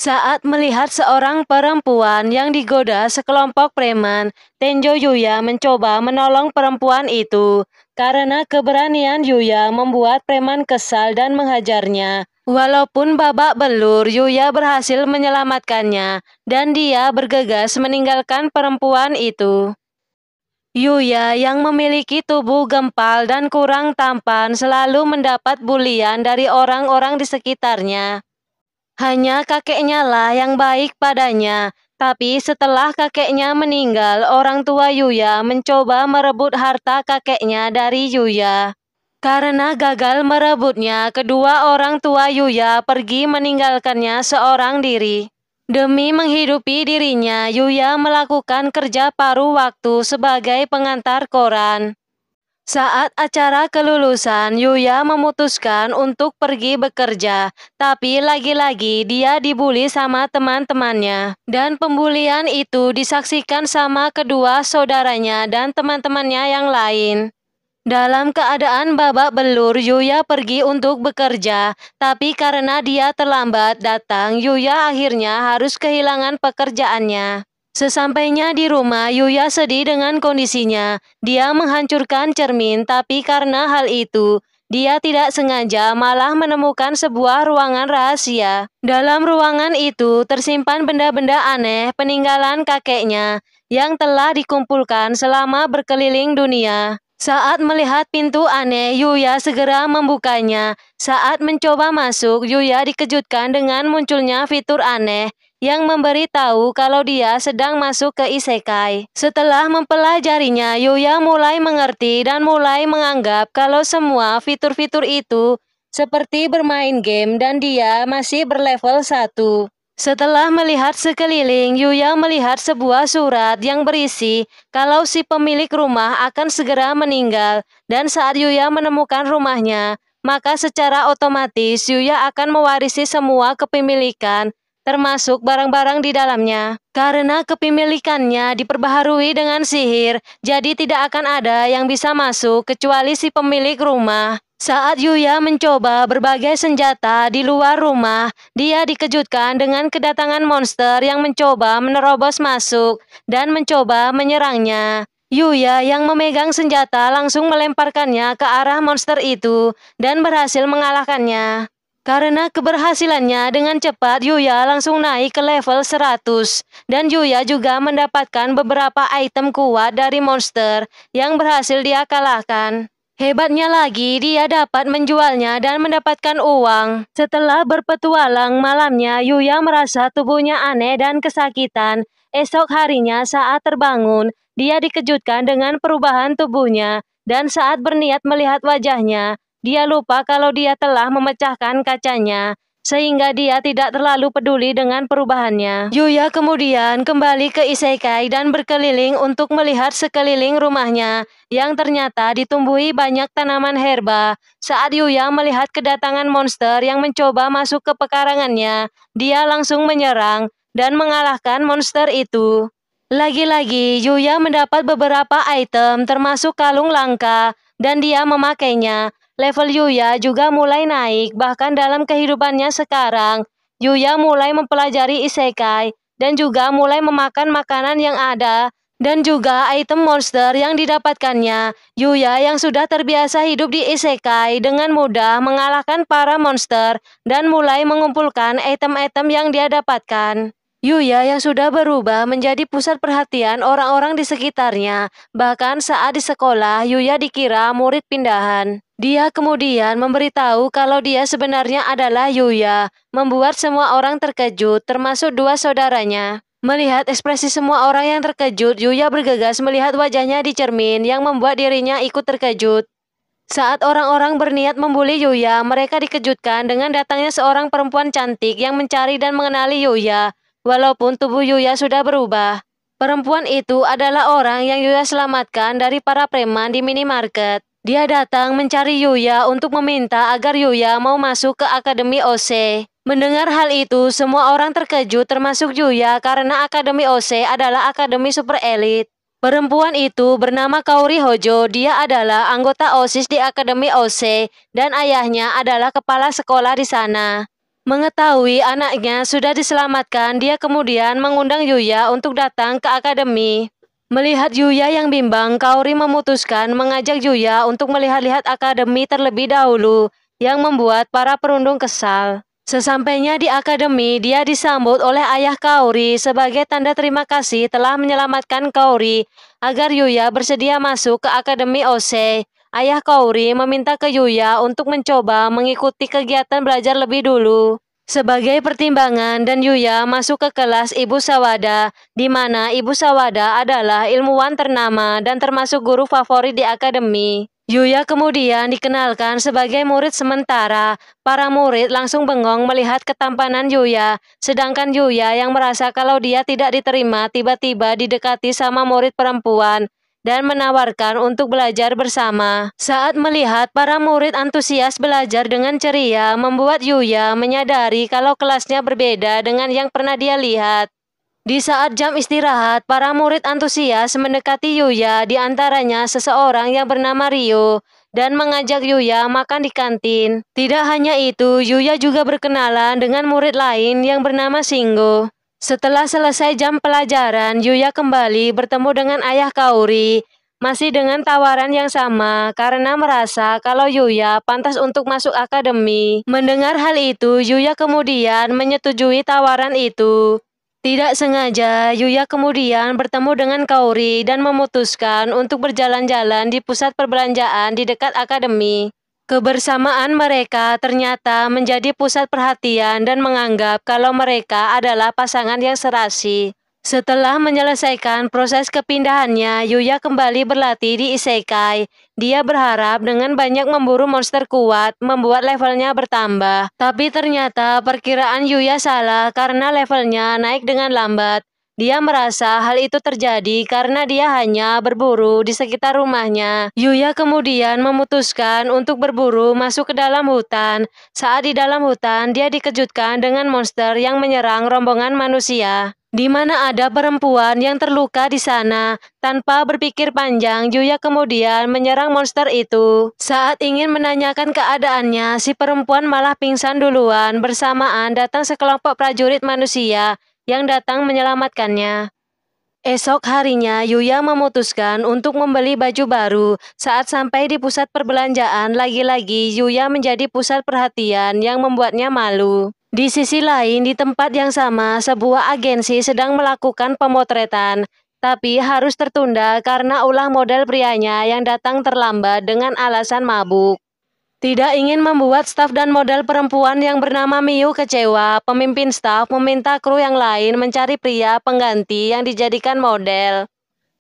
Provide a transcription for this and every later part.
Saat melihat seorang perempuan yang digoda sekelompok preman, Tenjo Yuya mencoba menolong perempuan itu. Karena keberanian Yuya membuat preman kesal dan menghajarnya. Walaupun babak belur, Yuya berhasil menyelamatkannya, dan dia bergegas meninggalkan perempuan itu. Yuya yang memiliki tubuh gempal dan kurang tampan selalu mendapat bulian dari orang-orang di sekitarnya. Hanya kakeknya lah yang baik padanya, tapi setelah kakeknya meninggal, orang tua Yuya mencoba merebut harta kakeknya dari Yuya. Karena gagal merebutnya, kedua orang tua Yuya pergi meninggalkannya seorang diri. Demi menghidupi dirinya, Yuya melakukan kerja paruh waktu sebagai pengantar koran. Saat acara kelulusan, Yuya memutuskan untuk pergi bekerja, tapi lagi-lagi dia dibully sama teman-temannya. Dan pembulian itu disaksikan sama kedua saudaranya dan teman-temannya yang lain. Dalam keadaan babak belur, Yuya pergi untuk bekerja, tapi karena dia terlambat datang, Yuya akhirnya harus kehilangan pekerjaannya. Sesampainya di rumah, Yuya sedih dengan kondisinya. Dia menghancurkan cermin, tapi karena hal itu, dia tidak sengaja malah menemukan sebuah ruangan rahasia. Dalam ruangan itu tersimpan benda-benda aneh peninggalan kakeknya yang telah dikumpulkan selama berkeliling dunia. Saat melihat pintu aneh, Yuya segera membukanya. Saat mencoba masuk, Yuya dikejutkan dengan munculnya fitur aneh yang memberitahu kalau dia sedang masuk ke isekai. Setelah mempelajarinya, Yuya mulai mengerti dan mulai menganggap kalau semua fitur-fitur itu seperti bermain game dan dia masih berlevel 1. Setelah melihat sekeliling, Yuya melihat sebuah surat yang berisi kalau si pemilik rumah akan segera meninggal, dan saat Yuya menemukan rumahnya, maka secara otomatis Yuya akan mewarisi semua kepemilikan, termasuk barang-barang di dalamnya. Karena kepemilikannya diperbaharui dengan sihir, jadi tidak akan ada yang bisa masuk kecuali si pemilik rumah. Saat Yuya mencoba berbagai senjata di luar rumah, dia dikejutkan dengan kedatangan monster yang mencoba menerobos masuk dan mencoba menyerangnya. Yuya yang memegang senjata langsung melemparkannya ke arah monster itu dan berhasil mengalahkannya. Karena keberhasilannya dengan cepat, Yuya langsung naik ke level 100. Dan Yuya juga mendapatkan beberapa item kuat dari monster yang berhasil dia kalahkan. Hebatnya lagi, dia dapat menjualnya dan mendapatkan uang. Setelah berpetualang malamnya, Yuya merasa tubuhnya aneh dan kesakitan. Esok harinya saat terbangun, dia dikejutkan dengan perubahan tubuhnya. Dan saat berniat melihat wajahnya, dia lupa kalau dia telah memecahkan kacanya, sehingga dia tidak terlalu peduli dengan perubahannya. Yuya kemudian kembali ke isekai dan berkeliling untuk melihat sekeliling rumahnya, yang ternyata ditumbuhi banyak tanaman herba. Saat Yuya melihat kedatangan monster yang mencoba masuk ke pekarangannya, dia langsung menyerang dan mengalahkan monster itu. Lagi-lagi, Yuya mendapat beberapa item termasuk kalung langka, dan dia memakainya. Level Yuya juga mulai naik, bahkan dalam kehidupannya sekarang, Yuya mulai mempelajari isekai, dan juga mulai memakan makanan yang ada, dan juga item monster yang didapatkannya. Yuya yang sudah terbiasa hidup di isekai dengan mudah mengalahkan para monster, dan mulai mengumpulkan item-item yang dia dapatkan. Yuya yang sudah berubah menjadi pusat perhatian orang-orang di sekitarnya. Bahkan saat di sekolah, Yuya dikira murid pindahan. Dia kemudian memberitahu kalau dia sebenarnya adalah Yuya, membuat semua orang terkejut, termasuk dua saudaranya. Melihat ekspresi semua orang yang terkejut, Yuya bergegas melihat wajahnya di cermin yang membuat dirinya ikut terkejut. Saat orang-orang berniat membuli Yuya, mereka dikejutkan dengan datangnya seorang perempuan cantik yang mencari dan mengenali Yuya. Walaupun tubuh Yuya sudah berubah, perempuan itu adalah orang yang Yuya selamatkan dari para preman di minimarket. Dia datang mencari Yuya untuk meminta agar Yuya mau masuk ke Akademi OC. Mendengar hal itu, semua orang terkejut termasuk Yuya karena Akademi OC adalah akademi super elit. Perempuan itu bernama Kaori Hojo, dia adalah anggota OSIS di Akademi OC dan ayahnya adalah kepala sekolah di sana. Mengetahui anaknya sudah diselamatkan, dia kemudian mengundang Yuya untuk datang ke akademi. Melihat Yuya yang bimbang, Kaori memutuskan mengajak Yuya untuk melihat-lihat akademi terlebih dahulu, yang membuat para perundung kesal. Sesampainya di akademi, dia disambut oleh ayah Kaori sebagai tanda terima kasih telah menyelamatkan Kaori agar Yuya bersedia masuk ke akademi Ose. Ayah Kaori meminta ke Yuya untuk mencoba mengikuti kegiatan belajar lebih dulu. Sebagai pertimbangan, dan Yuya masuk ke kelas Ibu Sawada, di mana Ibu Sawada adalah ilmuwan ternama dan termasuk guru favorit di akademi. Yuya kemudian dikenalkan sebagai murid sementara. Para murid langsung bengong melihat ketampanan Yuya, sedangkan Yuya yang merasa kalau dia tidak diterima tiba-tiba didekati sama murid perempuan dan menawarkan untuk belajar bersama. Saat melihat para murid antusias belajar dengan ceria, membuat Yuya menyadari kalau kelasnya berbeda dengan yang pernah dia lihat. Di saat jam istirahat, para murid antusias mendekati Yuya, di antaranya seseorang yang bernama Rio, dan mengajak Yuya makan di kantin. Tidak hanya itu, Yuya juga berkenalan dengan murid lain yang bernama Shingo. Setelah selesai jam pelajaran, Yuya kembali bertemu dengan ayah Kaori, masih dengan tawaran yang sama karena merasa kalau Yuya pantas untuk masuk akademi. Mendengar hal itu, Yuya kemudian menyetujui tawaran itu. Tidak sengaja, Yuya kemudian bertemu dengan Kaori dan memutuskan untuk berjalan-jalan di pusat perbelanjaan di dekat akademi. Kebersamaan mereka ternyata menjadi pusat perhatian dan menganggap kalau mereka adalah pasangan yang serasi. Setelah menyelesaikan proses kepindahannya, Yuya kembali berlatih di Isekai. Dia berharap dengan banyak memburu monster kuat, membuat levelnya bertambah. Tapi ternyata perkiraan Yuya salah karena levelnya naik dengan lambat. Dia merasa hal itu terjadi karena dia hanya berburu di sekitar rumahnya. Yuya kemudian memutuskan untuk berburu masuk ke dalam hutan. Saat di dalam hutan, dia dikejutkan dengan monster yang menyerang rombongan manusia, di mana ada perempuan yang terluka di sana. Tanpa berpikir panjang, Yuya kemudian menyerang monster itu. Saat ingin menanyakan keadaannya, si perempuan malah pingsan duluan. Bersamaan datang sekelompok prajurit manusia yang datang menyelamatkannya. Esok harinya, Yuya memutuskan untuk membeli baju baru. Saat sampai di pusat perbelanjaan, lagi-lagi Yuya menjadi pusat perhatian yang membuatnya malu. Di sisi lain, di tempat yang sama, sebuah agensi sedang melakukan pemotretan, tapi harus tertunda karena ulah model prianya yang datang terlambat dengan alasan mabuk. Tidak ingin membuat staf dan model perempuan yang bernama Miu kecewa, pemimpin staf meminta kru yang lain mencari pria pengganti yang dijadikan model.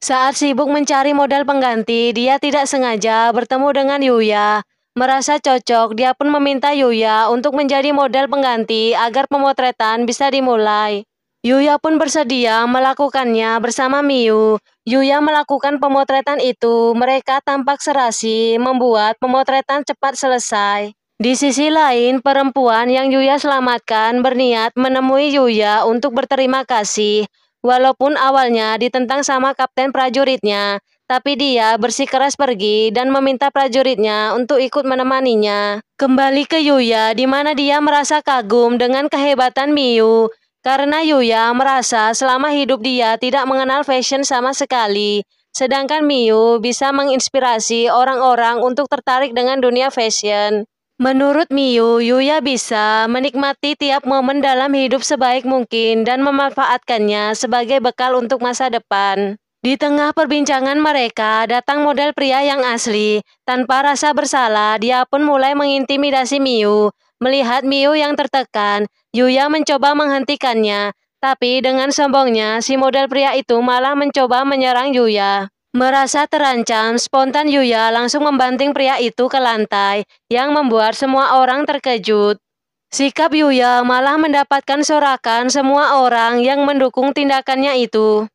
Saat sibuk mencari model pengganti, dia tidak sengaja bertemu dengan Yuya. Merasa cocok, dia pun meminta Yuya untuk menjadi model pengganti agar pemotretan bisa dimulai. Yuya pun bersedia melakukannya bersama Miu. Yuya melakukan pemotretan itu, mereka tampak serasi, membuat pemotretan cepat selesai. Di sisi lain, perempuan yang Yuya selamatkan berniat menemui Yuya untuk berterima kasih. Walaupun awalnya ditentang sama kapten prajuritnya, tapi dia bersikeras pergi dan meminta prajuritnya untuk ikut menemaninya. Kembali ke Yuya, di mana dia merasa kagum dengan kehebatan Miu. Karena Yuya merasa selama hidup dia tidak mengenal fashion sama sekali, sedangkan Miu bisa menginspirasi orang-orang untuk tertarik dengan dunia fashion. Menurut Miu, Yuya bisa menikmati tiap momen dalam hidup sebaik mungkin dan memanfaatkannya sebagai bekal untuk masa depan. Di tengah perbincangan mereka, datang model pria yang asli. Tanpa rasa bersalah, dia pun mulai mengintimidasi Miu. Melihat Miu yang tertekan, Yuya mencoba menghentikannya, tapi dengan sombongnya, si model pria itu malah mencoba menyerang Yuya. Merasa terancam, spontan Yuya langsung membanting pria itu ke lantai, yang membuat semua orang terkejut. Sikap Yuya malah mendapatkan sorakan semua orang yang mendukung tindakannya itu.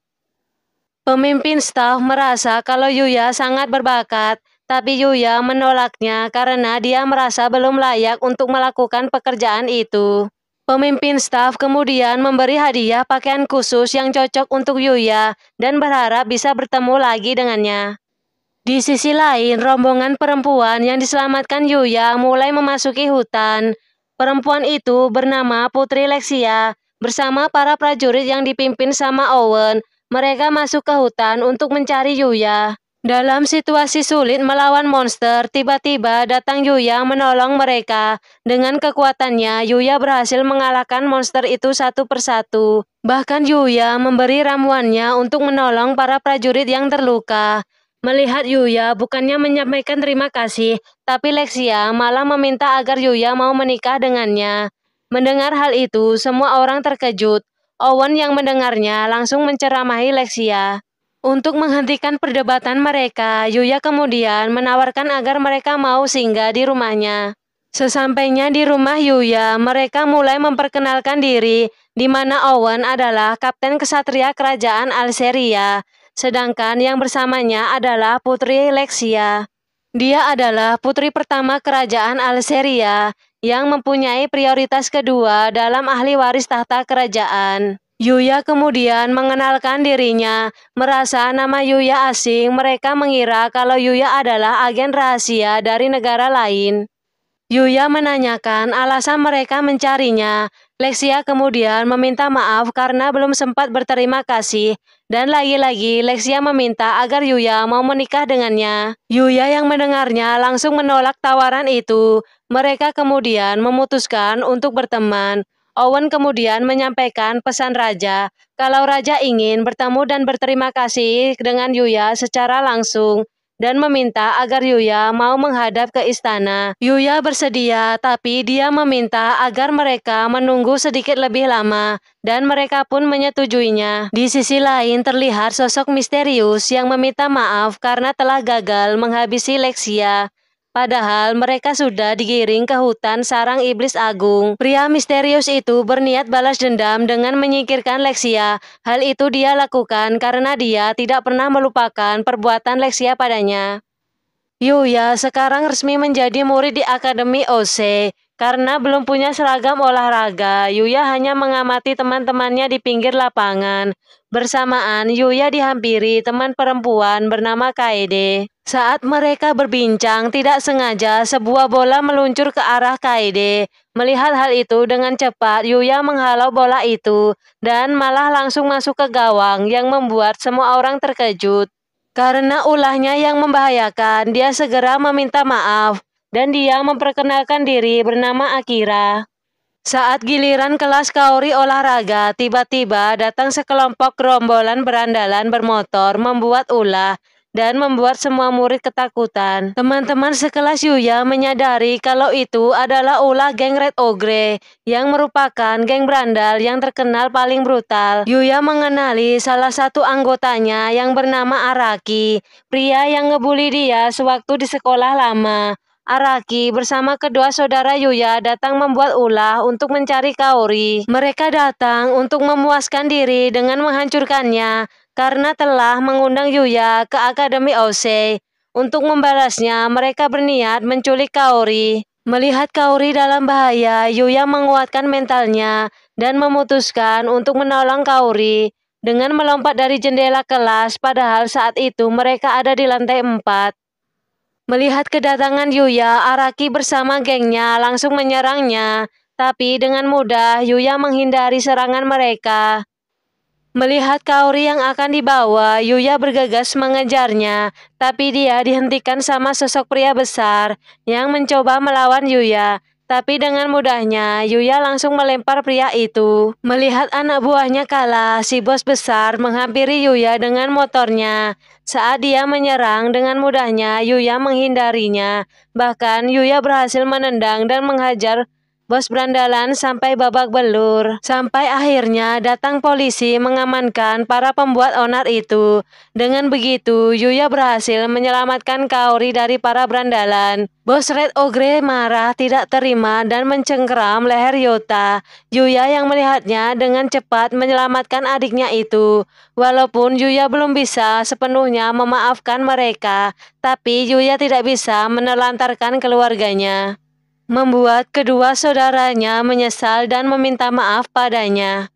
Pemimpin staf merasa kalau Yuya sangat berbakat, tapi Yuya menolaknya karena dia merasa belum layak untuk melakukan pekerjaan itu. Pemimpin staf kemudian memberi hadiah pakaian khusus yang cocok untuk Yuya dan berharap bisa bertemu lagi dengannya. Di sisi lain, rombongan perempuan yang diselamatkan Yuya mulai memasuki hutan. Perempuan itu bernama Putri Lexia. Bersama para prajurit yang dipimpin sama Owen, mereka masuk ke hutan untuk mencari Yuya. Dalam situasi sulit melawan monster, tiba-tiba datang Yuya menolong mereka. Dengan kekuatannya, Yuya berhasil mengalahkan monster itu satu persatu. Bahkan Yuya memberi ramuannya untuk menolong para prajurit yang terluka. Melihat Yuya bukannya menyampaikan terima kasih, tapi Lexia malah meminta agar Yuya mau menikah dengannya. Mendengar hal itu, semua orang terkejut. Owen yang mendengarnya langsung menceramahi Lexia. Untuk menghentikan perdebatan mereka, Yuya kemudian menawarkan agar mereka mau singgah di rumahnya. Sesampainya di rumah Yuya, mereka mulai memperkenalkan diri, di mana Owen adalah kapten kesatria kerajaan Alseria, sedangkan yang bersamanya adalah Putri Lexia. Dia adalah putri pertama kerajaan Alseria yang mempunyai prioritas kedua dalam ahli waris tahta kerajaan. Yuya kemudian mengenalkan dirinya, merasa nama Yuya asing, mereka mengira kalau Yuya adalah agen rahasia dari negara lain. Yuya menanyakan alasan mereka mencarinya. Lexia kemudian meminta maaf karena belum sempat berterima kasih. Dan lagi-lagi Lexia meminta agar Yuya mau menikah dengannya. Yuya yang mendengarnya langsung menolak tawaran itu. Mereka kemudian memutuskan untuk berteman. Owen kemudian menyampaikan pesan raja, kalau raja ingin bertemu dan berterima kasih dengan Yuya secara langsung, dan meminta agar Yuya mau menghadap ke istana. Yuya bersedia, tapi dia meminta agar mereka menunggu sedikit lebih lama, dan mereka pun menyetujuinya. Di sisi lain terlihat sosok misterius yang meminta maaf karena telah gagal menghabisi Lexia. Padahal mereka sudah digiring ke hutan sarang iblis agung. Pria misterius itu berniat balas dendam dengan menyingkirkan Lexia. Hal itu dia lakukan karena dia tidak pernah melupakan perbuatan Lexia padanya. Yuya sekarang resmi menjadi murid di Akademi OC. Karena belum punya seragam olahraga, Yuya hanya mengamati teman-temannya di pinggir lapangan. Bersamaan, Yuya dihampiri teman perempuan bernama Kaede. Saat mereka berbincang, tidak sengaja sebuah bola meluncur ke arah Kaede. Melihat hal itu dengan cepat, Yuya menghalau bola itu dan malah langsung masuk ke gawang yang membuat semua orang terkejut. Karena ulahnya yang membahayakan, dia segera meminta maaf. Dan dia memperkenalkan diri bernama Akira. Saat giliran kelas kaori olahraga, tiba-tiba datang sekelompok gerombolan berandalan bermotor membuat ulah dan membuat semua murid ketakutan. Teman-teman sekelas Yuya menyadari kalau itu adalah ulah geng Red Ogre yang merupakan geng berandal yang terkenal paling brutal. Yuya mengenali salah satu anggotanya yang bernama Araki, pria yang ngebully dia sewaktu di sekolah lama. Araki bersama kedua saudara Yuya datang membuat ulah untuk mencari Kaori. Mereka datang untuk memuaskan diri dengan menghancurkannya karena telah mengundang Yuya ke Akademi OC. Untuk membalasnya, mereka berniat menculik Kaori. Melihat Kaori dalam bahaya, Yuya menguatkan mentalnya dan memutuskan untuk menolong Kaori dengan melompat dari jendela kelas, padahal saat itu mereka ada di lantai 4. Melihat kedatangan Yuya, Araki bersama gengnya langsung menyerangnya, tapi dengan mudah Yuya menghindari serangan mereka. Melihat Kaori yang akan dibawa, Yuya bergegas mengejarnya, tapi dia dihentikan sama sosok pria besar yang mencoba melawan Yuya. Tapi dengan mudahnya, Yuya langsung melempar pria itu. Melihat anak buahnya kalah, si bos besar menghampiri Yuya dengan motornya. Saat dia menyerang, dengan mudahnya Yuya menghindarinya. Bahkan Yuya berhasil menendang dan menghajar bos berandalan sampai babak belur. Sampai akhirnya datang polisi mengamankan para pembuat onar itu. Dengan begitu, Yuya berhasil menyelamatkan Kaori dari para berandalan. Bos Red Ogre marah tidak terima dan mencengkeram leher Yota. Yuya yang melihatnya dengan cepat menyelamatkan adiknya itu. Walaupun Yuya belum bisa sepenuhnya memaafkan mereka, tapi Yuya tidak bisa menelantarkan keluarganya. Membuat kedua saudaranya menyesal dan meminta maaf padanya.